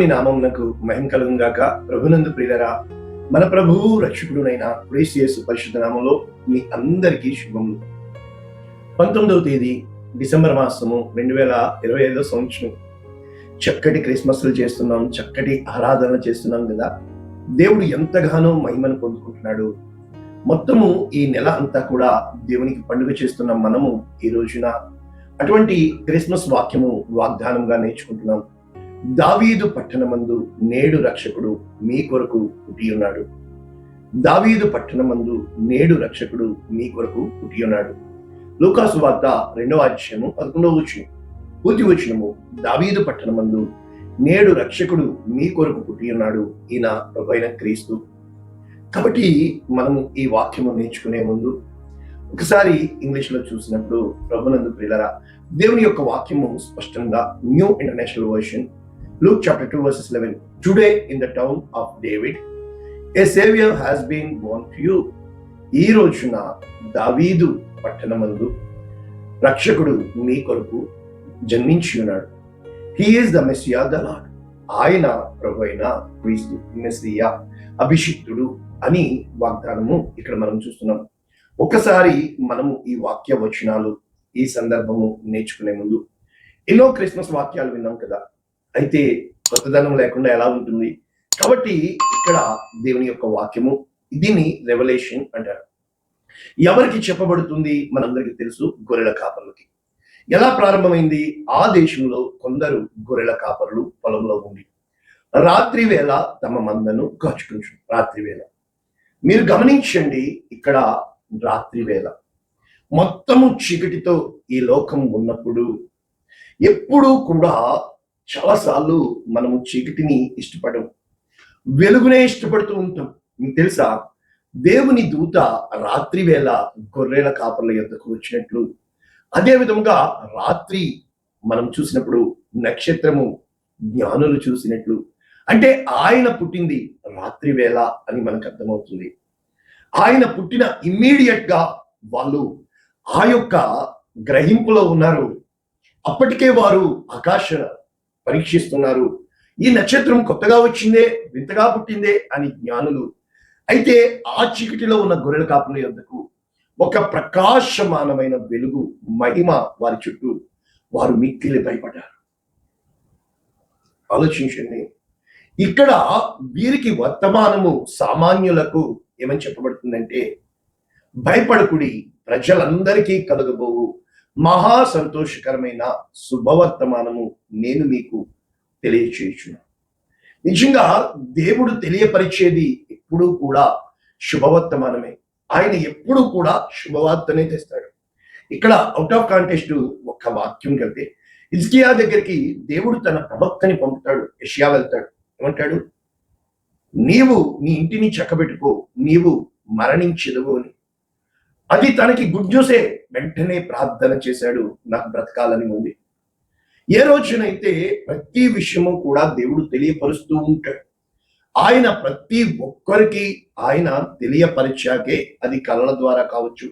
దేవుని నామమునకు మహిమ కలుగును గాక. ప్రభునందు ప్రియులరా, మన ప్రభువు రక్షకుడునైన క్రీస్తు యేసు పరిశుద్ధ నామములో మీ అందరికీ శుభములు. 19వ తేదీ డిసెంబర్ మాసము 2025 సంవత్సరం. చక్కటి క్రిస్మస్లు చేస్తున్నాం, చక్కటి ఆరాధన చేస్తున్నాం కదా. దేవుడు ఎంతగానో మహిమను పొందుకుంటున్నాడు. మొత్తము ఈ నెల అంతా కూడా దేవునికి పండుగ చేస్తున్నాం. మనము ఈ రోజున అటువంటి క్రిస్మస్ వాక్యము వాగ్దానంగా నేర్చుకుంటున్నాం. దావీదు పట్టణమందు నేడు రక్షకుడు మీ కొరకు పుట్టి ఉన్నాడు. దావీదు పట్టణమందు నేడు రక్షకుడు మీ కొరకు పుట్టి ఉన్నాడు. లూకాసు వార్త 2వ అధ్యాయము 11వ వచనం, పూర్తి వచనము, దావీదు పట్టణమందు నేడు రక్షకుడు మీ కొరకు పుట్టి ఉన్నాడు, ఈయన ప్రభువైన క్రీస్తు. కాబట్టి మనము ఈ వాక్యము నేర్చుకునే ముందు ఒకసారి ఇంగ్లీష్ లో చూసినప్పుడు, ప్రభునందు ప్రియులరా, దేవుని యొక్క వాక్యము స్పష్టంగా new international version, Luke chapter 2 verses 11. Today in the town of David, a savior has been born to you. ఈ రోజున దావీదు పట్టణమందు రక్షకుడు మీ కొరకు జన్మించి ఉన్నాడు. He is the Messiah, the Lord. ఆయన ప్రభువైన క్రీస్తు, మెస్సియా, అభిషిక్తుడు అని వాగ్దానము ఇక్కడ మనం చూస్తున్నాం. ఒకసారి మనము ఈ వాక్య వచనాలు, ఈ సందర్భము నేర్చుకునే ముందు ఎన్నో క్రిస్మస్ వాక్యాలు విన్నాం కదా. అయితే కొత్తదనం లేకుండా ఎలా ఉంటుంది? కాబట్టి ఇక్కడ దేవుని యొక్క వాక్యము, దీన్ని రెవల్యూషన్ అంటారు. ఎవరికి చెప్పబడుతుంది? మనందరికీ తెలుసు, గొర్రెల కాపర్లకి. ఎలా ప్రారంభమైంది? ఆ దేశంలో కొందరు గొర్రెల కాపరులు పొలంలో ఉండి రాత్రి వేళ తమ మందను కాచుకుంటారు. రాత్రి వేళ మీరు గమనించండి, ఇక్కడ రాత్రి వేళ మొత్తము చీకటితో ఈ లోకం ఉన్నప్పుడు ఎప్పుడూ కూడా చాలాసార్లు మనము చీకటిని ఇష్టపడం, వెలుగునే ఇష్టపడుతూ ఉంటాం. మీకు తెలుసా, దేవుని దూత రాత్రి వేళ గొర్రెల కాపర్ల యొద్దకు వచ్చినట్లు, అదే విధంగా రాత్రి మనం చూసినప్పుడు నక్షత్రము జ్ఞానులు చూసినట్లు, అంటే ఆయన పుట్టింది రాత్రి వేళ అని మనకు అర్థమవుతుంది. ఆయన పుట్టిన ఇమ్మీడియట్ గా వాళ్ళు ఆ యొక్క గ్రహింపులో ఉన్నారు. అప్పటికే వారు ఆకాశ పరీక్షిస్తున్నారు. ఈ నక్షత్రం కొత్తగా వచ్చిందే, వింతగా పుట్టిందే అని జ్ఞానులు. అయితే ఆ చీకటిలో ఉన్న గొర్రెల కాపుల యొద్దకు ఒక ప్రకాశమానమైన వెలుగు, మహిమ వారి చుట్టూ, వారు మిక్కిలి భయపడ్డారు. ఆలోచించండి, ఇక్కడ వీరికి వర్తమానము సామాన్యులకు ఏమని చెప్పబడుతుందంటే, భయపడకుడి, ప్రజలందరికీ కలగబోవు మహా సంతోషకరమైన శుభవర్తమానము నేను మీకు తెలియచేయుచున్నాను. నిజంగా దేవుడు తెలియపరిచేది ఎప్పుడూ కూడా శుభవర్తమానమే. ఆయన ఎప్పుడూ కూడా శుభవార్తనే తెస్తాడు. ఇక్కడ అవుట్ ఆఫ్ కాంటెక్స్ట్ ఒక వాక్యం కలితే, హిజ్కియా దగ్గరికి దేవుడు తన ప్రవక్తని పంపుతాడు. యెషయా వెళ్తాడు, ఏమంటాడు? నీవు నీ ఇంటిని చక్కబెట్టుకో, నీవు మరణించెదవు అని. అది తనకి గుడ్ న్యూసే. వెంటనే ప్రార్థన చేశాడు, నాకు బ్రతకాలని ఉంది. ఏ రోజునైతే ప్రతి విషయము కూడా దేవుడు తెలియపరుస్తూ ఉంటాడు. ఆయన ప్రతి ఒక్కరికి ఆయన తెలియపరిచాకే, అది కళల ద్వారా కావచ్చు,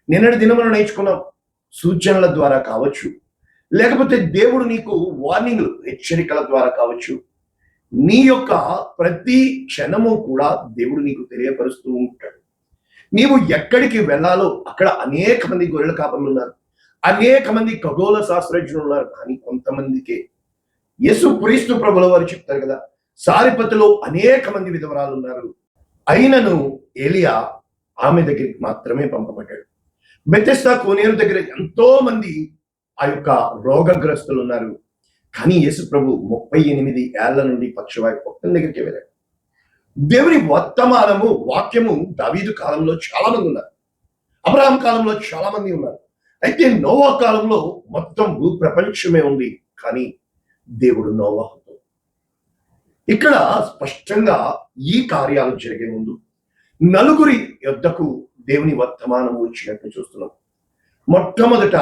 నిన్నటి దినమున నేర్చుకున్నాం, సూచనల ద్వారా కావచ్చు, లేకపోతే దేవుడు నీకు వార్నింగ్లు, హెచ్చరికల ద్వారా కావచ్చు. నీ యొక్క ప్రతి క్షణము కూడా దేవుడు నీకు తెలియపరుస్తూ ఉంటాడు. నీవు ఎక్కడికి వెళ్ళాలో అక్కడ అనేక మంది గొర్రెల కాపరులు ఉన్నారు, అనేక మంది ఖగోళ శాస్త్రజ్ఞులు ఉన్నారు. కానీ కొంతమందికే యేసు క్రీస్తు ప్రభుల వారు చెప్తారు కదా, సారిపతిలో అనేక మంది విధవరాలు ఉన్నారు, అయినను ఏలియా ఆమె దగ్గరికి మాత్రమే పంపబడ్డాడు. బెతెస్దా కోనేరు దగ్గర ఎంతో మంది ఆ యొక్క రోగగ్రస్తులు ఉన్నారు. కానీ యేసు ప్రభు 38 ఏళ్ల నుండి పక్షవాయు ఒక్క దగ్గరికి వెళ్ళాడు. దేవుని వర్తమానము, వాక్యము దావీదు కాలంలో చాలా మంది ఉన్నారు, అబ్రహాం కాలంలో చాలా మంది ఉన్నారు. అయితే నోవా కాలంలో మొత్తం భూ ప్రపంచమే ఉంది, కానీ దేవుడు నోవాహుతో. ఇక్కడ స్పష్టంగా ఈ కార్యాలు జరిగే ముందు నలుగురి యొద్దకు దేవుని వర్తమానం వచ్చినట్టు చూస్తున్నాం. మొట్టమొదట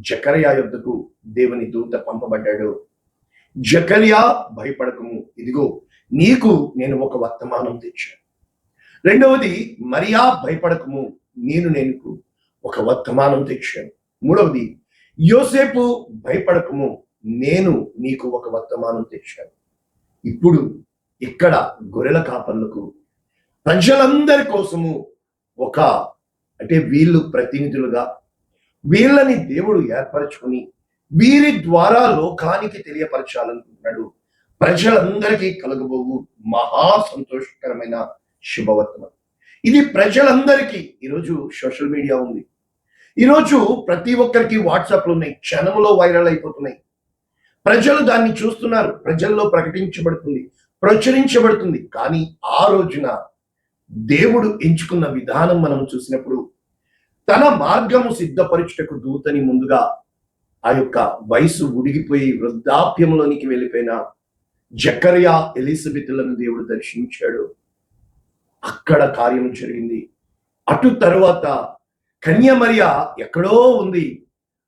జకర్యా యొద్దకు దేవుని దూత పంపబడ్డాడు. జకర్యా, భయపడకము, ఇదిగో నీకు నేను ఒక వర్తమానం తెచ్చాను. రెండవది, మరియా, భయపడకము, నేను నీకు ఒక వర్తమానం తెచ్చాను. మూడవది, యోసేపు, భయపడకము, నేను నీకు ఒక వర్తమానం తెచ్చాను. ఇప్పుడు ఇక్కడ గొర్రెల కాపర్లకు ప్రజలందరి కోసము ఒక అంటే వీళ్ళు ప్రతినిధులుగా వీళ్ళని దేవుడు ఏర్పరచుకుని వీరి ద్వారా లోకానికి తెలియపరచాలనుకుంటున్నాడు. ప్రజలందరికీ కలగబోవు మహా సంతోషకరమైన శుభవర్తనం. ఇది ప్రజలందరికీ ఈరోజు సోషల్ మీడియా ఉంది. ఈరోజు ప్రతి ఒక్కరికి వాట్సాప్లు ఉన్నాయి, క్షణంలో వైరల్ అయిపోతున్నాయి. ప్రజలు దాన్ని చూస్తున్నారు, ప్రజల్లో ప్రకటించబడుతుంది, ప్రచురించబడుతుంది. కానీ ఆ రోజున దేవుడు ఎంచుకున్న విధానం మనం చూసినప్పుడు తన మార్గము సిద్ధపరచుటకు దూతని ముందుగా ఆ యొక్క వయసు ఉడిగిపోయి వృద్ధాప్యంలోనికి వెళ్ళిపోయిన జకర్యా ఎలిజబెతులను దేవుడు దర్శించాడు. అక్కడ కార్యం జరిగింది. అటు తరువాత కన్యమరియా ఎక్కడో ఉంది,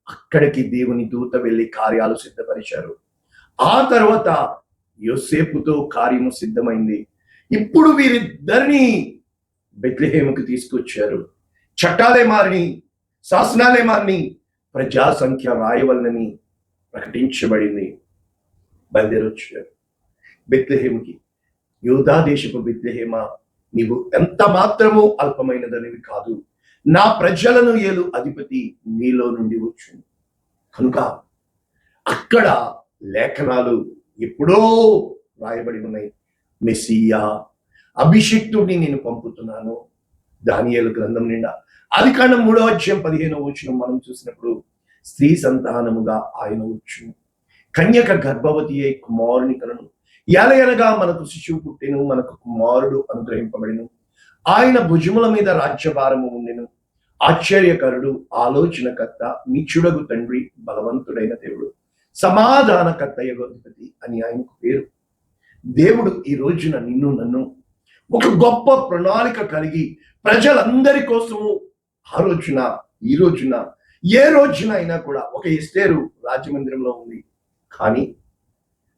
అక్కడికి దేవుని దూత వెళ్ళి కార్యాలు సిద్ధపరిచారు. ఆ తర్వాత యోసేపుతో కార్యము సిద్ధమైంది. ఇప్పుడు వీరిద్దరిని బెత్లెహేముకు తీసుకొచ్చారు. చట్టాలే మారిని, శాసనాలే మారిని, ప్రజా సంఖ్య రాయవలనని ప్రకటించబడింది. బయలుదేరొచ్చారు బెత్లెహేముకి. యూదా దేశపు బెత్లెహేమా, నీవు ఎంత మాత్రము అల్పమైనదనివి కాదు, నా ప్రజలను ఏలు అధిపతి నీలో నుండి వచ్చు. కనుక అక్కడ లేఖనాలు ఎప్పుడో రాయబడి ఉన్నాయి. మెస్సియా అభిషిక్తుడిని నేను పంపుతున్నాను. దానియేలు గ్రంథం నిండా ఆదికాండం 3:15 మనం చూసినప్పుడు స్త్రీ సంతానముగా ఆయన వచ్చును, కన్యక గర్భవతి అయి కుమారుని కనును, ఎలయనగా మనకు శిశువు పుట్టెను, మనకు కుమారుడు అనుగ్రహింపబడిను, ఆయన భుజముల మీద రాజ్యభారము ఉండెను, ఆశ్చర్యకరుడు, ఆలోచనకర్త, నిత్యుడగు తండ్రి, బలవంతుడైన దేవుడు, సమాధానకర్త అధిపతి అని ఆయనకు పేరు. దేవుడు ఈ రోజున నిన్ను నన్ను ఒక గొప్ప ప్రణాళిక కలిగి ప్రజలందరి కోసము ఆ రోజున ఈ రోజున ఏ రోజున అయినా కూడా ఒక ఎస్తేరు రాజమందిరంలో ఉంది. కానీ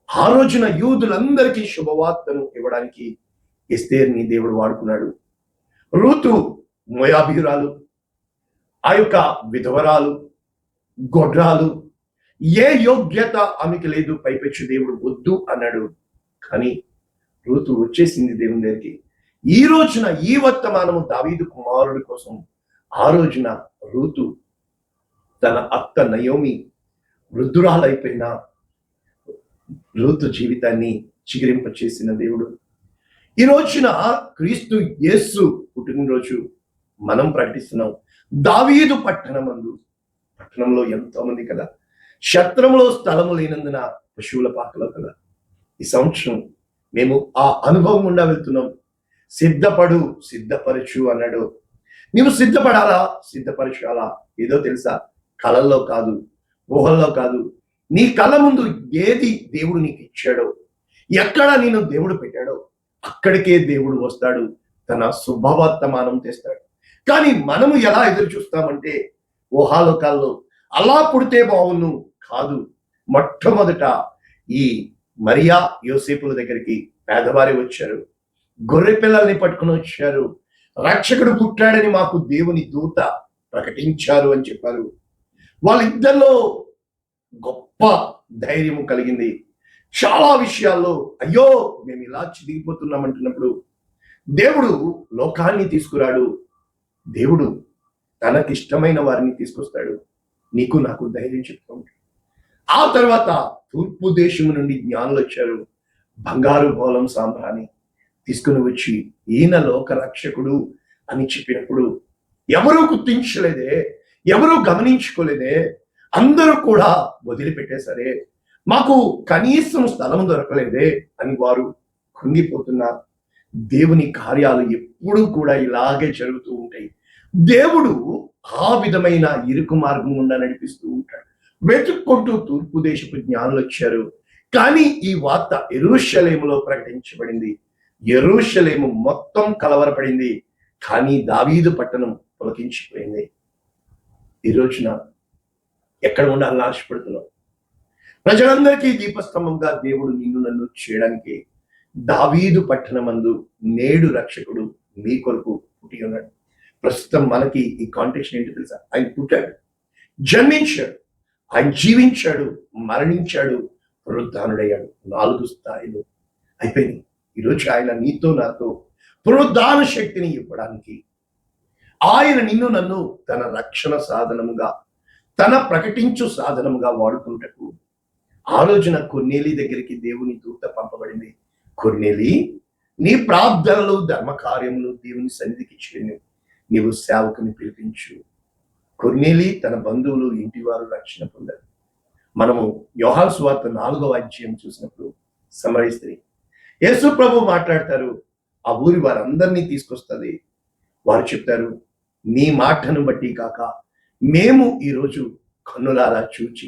ఆ రోజున యూదులందరికీ శుభవార్తను ఇవ్వడానికి ఎస్తేర్ని దేవుడు వాడుకున్నాడు. రూతు మోయాబీరాలు, ఆ యొక్క విధవరాలు, గొడ్రాలు, ఏ యోగ్యత ఆమెకి లేదు, పైపెచ్చు దేవుడు వద్దు అన్నాడు. కానీ రూతు వచ్చేసింది దేవుని దగ్గరికి. ఈ రోజున ఈ వర్తమానము దావీదు కుమారుడి కోసం ఆ రోజున రూతు తన అత్త నయోమి వృద్ధురాలైపోయిన రూతు జీవితాన్ని చిగురింప చేసిన దేవుడు. ఈ రోజున క్రీస్తు యేసు పుట్టినరోజు మనం ప్రకటిస్తున్నాం. దావీదు పట్టణంలో ఎంతో మంది కదా, క్షత్రంలో స్థలము లేనందున పశువుల పాకలో కదా. ఈ సంవత్సరం మేము ఆ అనుభవం గుండా వెళ్తున్నాం. సిద్ధపరచు అన్నాడు. నీవు సిద్ధపడాలా, సిద్ధపరచాలా? ఏదో తెలుసా, కళల్లో కాదు, ఊహల్లో కాదు, నీ కళ్ళ ముందు ఏది దేవుడు నీకు ఇచ్చాడో, ఎక్కడ నేను దేవుడు పెట్టాడో అక్కడికే దేవుడు వస్తాడు, తన శుభవర్తమానం తెస్తాడు. కానీ మనము ఎలా ఎదురు చూస్తామంటే ఊహాలోకాల్లో అలా పుడితే బాగున్ను కాదు. మొట్టమొదట ఈ మరియా యోసేపుల దగ్గరికి పేదవారి వచ్చారు, గొర్రె పిల్లల్ని పట్టుకుని వచ్చారు. రక్షకుడు పుట్టాడని మాకు దేవుని దూత ప్రకటించారు అని చెప్పారు. వాళ్ళిద్దరిలో గొప్ప ధైర్యము కలిగింది. చాలా విషయాల్లో అయ్యో మేము ఇలా చిదిగిపోతున్నామంటున్నప్పుడు దేవుడు లోకాన్ని తీసుకురాడు, దేవుడు తనకిష్టమైన వారిని తీసుకొస్తాడు. నీకు నాకు ధైర్యం చెప్తూ ఉంటాడు. ఆ తర్వాత తూర్పు దేశం నుండి జ్ఞానులు వచ్చారు. బంగారు బోలం సాంబ్రాణి తీసుకుని వచ్చి ఈయన లోక రక్షకుడు అని చెప్పినప్పుడు ఎవరూ గుర్తించలేదే, ఎవరూ గమనించుకోలేదే, అందరూ కూడా వదిలిపెట్టేసరే, మాకు కనీసం స్థలం దొరకలేదే అని వారు కృంగిపోతున్నారు. దేవుని కార్యాలు ఎప్పుడూ కూడా ఇలాగే జరుగుతూ ఉంటాయి. దేవుడు ఆ విధమైన ఇరుకు మార్గం గుండా నడిపిస్తూ ఉంటాడు. వెతుక్కుంటూ తూర్పు దేశపు జ్ఞానులు వచ్చారు. కానీ ఈ వార్త యెరూషలేములో ప్రకటించబడింది. యెరూషలేము మొత్తం కలవరపడింది. కానీ దావీదు పట్టణం పులకించిపోయింది. ఈ రోజున ఎక్కడ ఉండాలని ఆశపడుతున్నాం? ప్రజలందరికీ దీపస్తంభంగా దేవుడు నిన్ను నన్ను చేయడానికి దావీదు పట్టణమందు నేడు రక్షకుడు మీ కొరకు పుట్టి ఉన్నాడు. ప్రస్తుతం మనకి ఈ కాంటెక్స్ట్ ఏంటి తెలుసా? ఆయన పుట్టాడు, జన్మించాడు, ఆయన జీవించాడు, మరణించాడు, పునరుద్ధానుడయ్యాడు. 4 స్థాయిలు అయిపోయింది. ఈరోజు ఆయన నీతో నాతో పునరుద్ధాన శక్తిని ఇవ్వడానికి, ఆయన నిన్ను నన్ను తన రక్షణ సాధనముగా, తన ప్రకటించు సాధనముగా వాడుకుంటకు ఆ రోజున కొర్నేలి దగ్గరికి దేవుని దూత పంపబడింది. కొర్నేలి, నీ ప్రార్థనలు ధర్మ కార్యములు దేవుని సన్నిధికి చేరి నీవు సేవకుని పిలిపించు. కొర్నేలి తన బంధువులు ఇంటి వారు రక్షణ పొందారు. మనము యోహాను సువార్త 4వ అధ్యాయం చూసినప్పుడు సమరయ స్త్రీ, యేసు ప్రభు మాట్లాడతారు, ఆ ఊరి వారందరినీ తీసుకొస్తుంది. వారు చెప్తారు, నీ మాటను బట్టి కాక మేము ఈరోజు కన్నులారా చూచి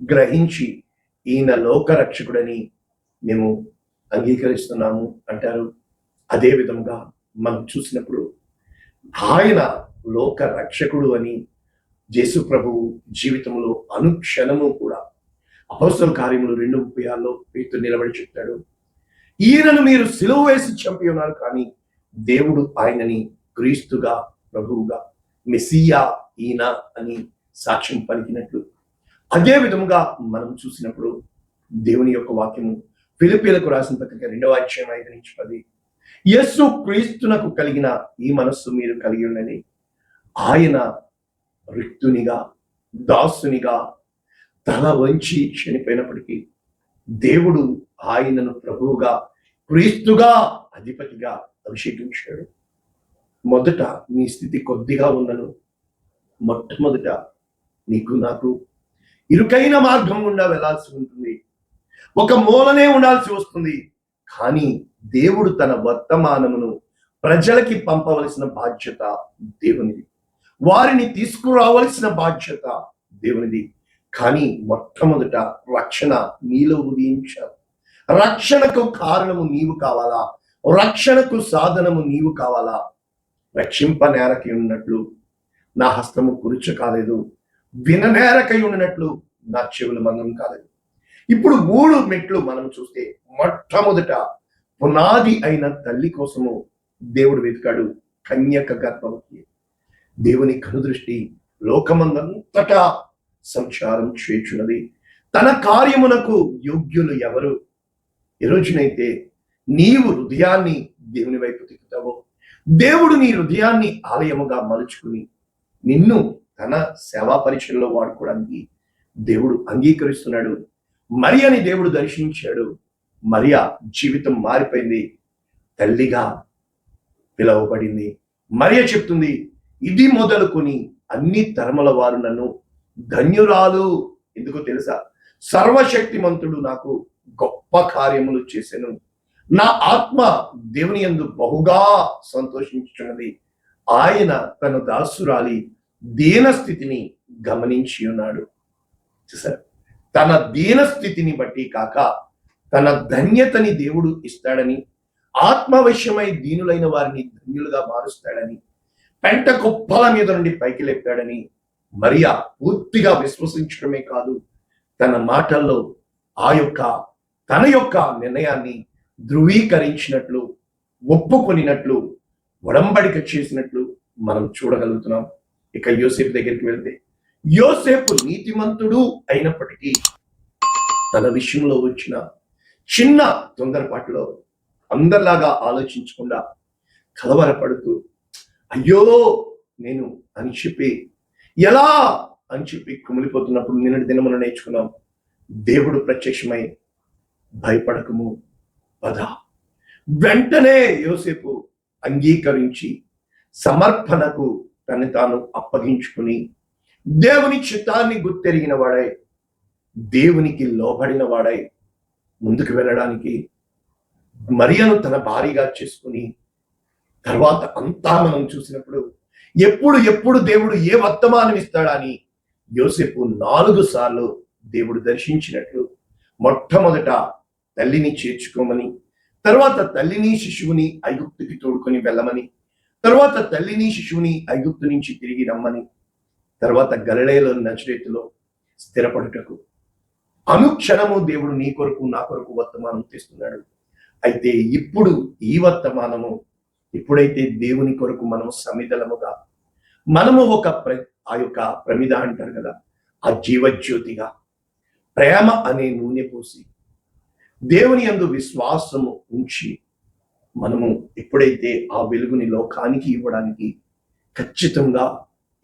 గ్రహించి ఈయన లోకరక్షకుడని మేము అంగీకరిస్తున్నాము అంటారు. అదే విధంగా మనం చూసినప్పుడు ఆయన లోక రక్షకుడు అని యేసు ప్రభువు జీవితంలో అనుక్షణము కూడా అపోస్తల కార్యములు 2:36 పేతురు నిలబడి చెప్తాడు, ఈయనను మీరు సిలువ వేసి చంపి ఉన్నారు, కానీ దేవుడు ఆయనని క్రీస్తుగా, ప్రభువుగా, మెస్సియా ఈయన అని సాక్ష్యం పలికినట్లు. అదే విధముగా మనం చూసినప్పుడు దేవుని యొక్క వాక్యము ఫిలిప్పీలకు రాసిన పత్రిక 2వ అధ్యాయం 5-10, యేసు క్రీస్తునకు కలిగిన ఈ మనస్సు మీరు కలిగి ఉండండి. ఆయన రిక్తునిగా, దాసునిగా తల వంచి చనిపోయినప్పటికీ దేవుడు ఆయనను ప్రభువుగా, క్రీస్తుగా, అధిపతిగా అభిషేకించాడు. మొదట నీ స్థితి కొద్దిగా ఉన్నను, మొట్టమొదట నీకు నాకు ఇరుకైన మార్గం గుండా వెళ్లాల్సి ఉంటుంది, ఒక మూలనే ఉండాల్సి వస్తుంది. కానీ దేవుడు తన వర్తమానమును ప్రజలకి పంపవలసిన బాధ్యత దేవునిది, వారిని తీసుకురావలసిన బాధ్యత దేవునిది. కానీ మొట్టమొదట రక్షణ నీలో ఉదయించాలి. రక్షణకు కారణము నీవు కావాలా, రక్షణకు సాధనము నీవు కావాలా. రక్షింపనేరకై ఉన్నట్లు నా హస్తము కురుచ కాలేదు, విననేరకై ఉన్నట్లు నా చెవులు మందం కాలేదు. ఇప్పుడు 3 మెట్లు మనం చూస్తే, మొట్టమొదట పునాది అయిన తల్లి కోసము దేవుడు వెతికాడు, కన్యక గర్భవతి. దేవుని కనుదృష్టి లోకమందంతటా సంచారం చేయుచున్నది. తన కార్యమునకు యోగ్యులు ఎవరు? ఈ రోజునైతే నీవు హృదయాన్ని దేవుని వైపు తిప్పుతావో, దేవుడు నీ హృదయాన్ని ఆలయముగా మలుచుకుని నిన్ను తన సేవా పరిచయంలో వాడుకోవడానికి దేవుడు అంగీకరిస్తున్నాడు. మరియని దేవుడు దర్శించాడు. మరియా జీవితం మారిపోయింది, తల్లిగా పిలువబడింది. మరియ చెప్తుంది, ఇది మొదలుకొని అన్ని తరముల వారు నన్ను ధన్యురాలు. ఎందుకో తెలుసా? సర్వశక్తిమంతుడు నాకు గొప్ప కార్యములు చేసెను, నా ఆత్మ దేవుని యందు బహుగా సంతోషించుచున్నది. ఆయన తన దాసురాలి దీన స్థితిని గమనించి ఉన్నాడు. చూసారు, తన దీన స్థితిని బట్టి కాక తన ధన్యతని దేవుడు ఇస్తాడని, ఆత్మవశ్యమై దీనులైన వారిని ధన్యులుగా మారుస్తాడని, పెంట కుప్పల మీద నుండి పైకి లేపాడని మరియా పూర్తిగా విశ్వసించడమే కాదు, తన మాటల్లో తన యొక్క నిర్ణయాన్ని ధృవీకరించినట్లు, ఒప్పుకొనినట్లు, ఒడంబడిక చేసినట్లు మనం చూడగలుగుతున్నాం. ఇక యోసేపు దగ్గరికి వెళ్తే, యోసేపు నీతిమంతుడు అయినప్పటికీ తన విషయంలో వచ్చిన చిన్న తొందరపాటులో అందరిలాగా ఆలోచించకుండా కలవరపడుతూ, అయ్యో నేను అని చెప్పి, ఎలా అని చెప్పి కుమిలిపోతున్నప్పుడు నిన్నటి దినమున నేర్చుకున్నాం, దేవుడు ప్రత్యక్షమై భయపడకము పద. వెంటనే యోసేపు అంగీకరించి సమర్పణకు తను తాను అప్పగించుకుని దేవుని చిత్తాన్ని గుర్తెరిగిన వాడై, దేవునికి లోబడిన వాడై ముందుకు వెళ్ళడానికి మరియను తన భార్యగా చేసుకుని, తర్వాత అంతా మనం చూసినప్పుడు ఎప్పుడు దేవుడు ఏ వర్తమానం ఇస్తాడా అని యోసేపు 4 సార్లు దేవుడు దర్శించినట్లు, మొట్టమొదట తల్లిని చేర్చుకోమని, తర్వాత తల్లిని శిశువుని ఐగుప్తుకి తోడుకొని వెళ్ళమని, తర్వాత తల్లిని శిశువుని ఐగుప్తు నుంచి తిరిగి రమ్మని, తర్వాత గలిలయలో నజరేతులో స్థిరపడుటకు అనుక్షణము దేవుడు నీ కొరకు నా కొరకు వర్తమానం తెస్తున్నాడు. అయితే ఇప్పుడు ఈ వర్తమానము, ఎప్పుడైతే దేవుని కొరకు మనము సమిధలముగా, మనము ఆ యొక్క ప్రమిద అంటారు కదా, ఆ జీవజ్యోతిగా ప్రేమ అనే నూనె పోసి దేవుని యందు విశ్వాసము ఉంచి మనము ఎప్పుడైతే ఆ వెలుగుని లోకానికి ఇవ్వడానికి ఖచ్చితంగా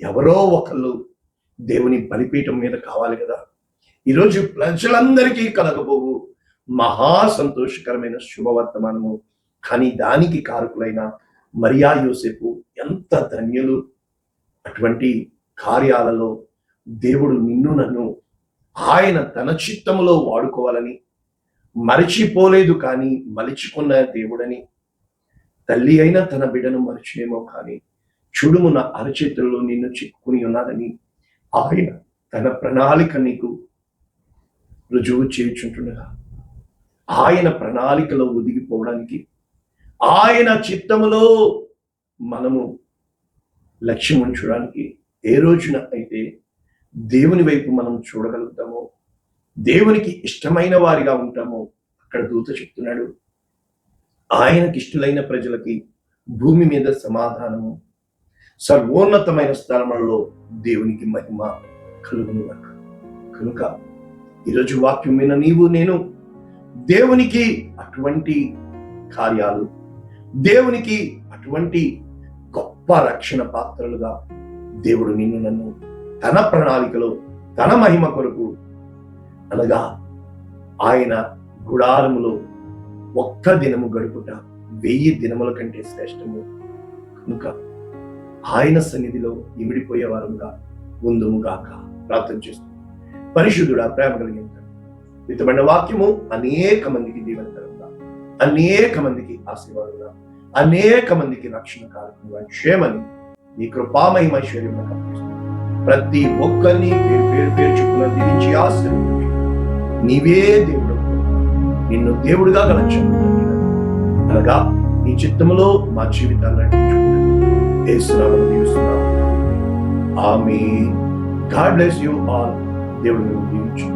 ఎవరో ఒకళ్ళు దేవుని బలిపీఠం మీద కావాలి కదా. ఈరోజు ప్రజలందరికీ కలగబోవు మహా సంతోషకరమైన శుభవర్తమానము. కానీ దానికి కారకులైన మరియా యోసేపు ఎంత ధన్యులు. అటువంటి కార్యాలలో దేవుడు నిన్ను నన్ను ఆయన తన చిత్తములో వాడుకోవాలని మరిచిపోలేదు, కానీ మలిచుకున్న దేవుడని. తల్లి అయినా తన బిడ్డను మరిచినేమో, కానీ చూడుము నా అరచేతుల్లో నిన్ను చిక్కుని ఉన్నాడని ఆయన తన ప్రణాళిక నీకు రుజువు చేయుచుంటుండగా, ఆయన ప్రణాళికలో ఒదిగిపోవడానికి, ఆయన చిత్తములో మనము లక్ష్యం ఉంచడానికి ఏ రోజున అయితే దేవుని వైపు మనం చూడగలుగుతామో, దేవునికి ఇష్టమైన వారిగా ఉంటామో, అక్కడ దూత చెప్తున్నాడు, ఆయనకి ఇష్టలైన ప్రజలకి భూమి మీద సమాధానము, సర్వోన్నతమైన స్థలములలో దేవునికి మహిమ కలుగును. కనుక ఈరోజు వాక్యం విన్న నీవు నేను దేవునికి అటువంటి కార్యాలు, దేవునికి అటువంటి గొప్ప రక్షణ పాత్రలుగా దేవుడు నిన్ను నన్ను తన ప్రణాళికలో తన మహిమ కొరకు, అనగా ఆయన గుడారములో ఒక్క దినము గడుపుట 1000 దినముల కంటే శ్రేష్టము. కనుక ఆయన సన్నిధిలో ఇమిడిపోయే వారంగా ఉందుముగాక. ప్రార్థన చేస్తుంది. పరిశుద్ధుడా, ప్రేమ కలిగిన విత్తబడిన వాక్యము అనేక మందికి దీవెనకరంగా, అనేక మందికి ఆశీర్వాదంగా, అనేక మందికి రక్షణ కారకంగా క్షేమని నీ కృపామహిమైశ్వర్యం కనిపిస్తుంది. ప్రతి ఒక్కరిని పేరు చొప్పున దీవించి ఆశీర్వదించి నీవే దేవుడు, నిన్ను దేవుడిగా గలచండి. అనగా నీ చిత్తములో మా జీవితాన్ని నడిపించుకుంటాను. యేసునామములో దీవిస్తున్నాము. ఆమేన్. God bless you all. దేవుడు దీవించు.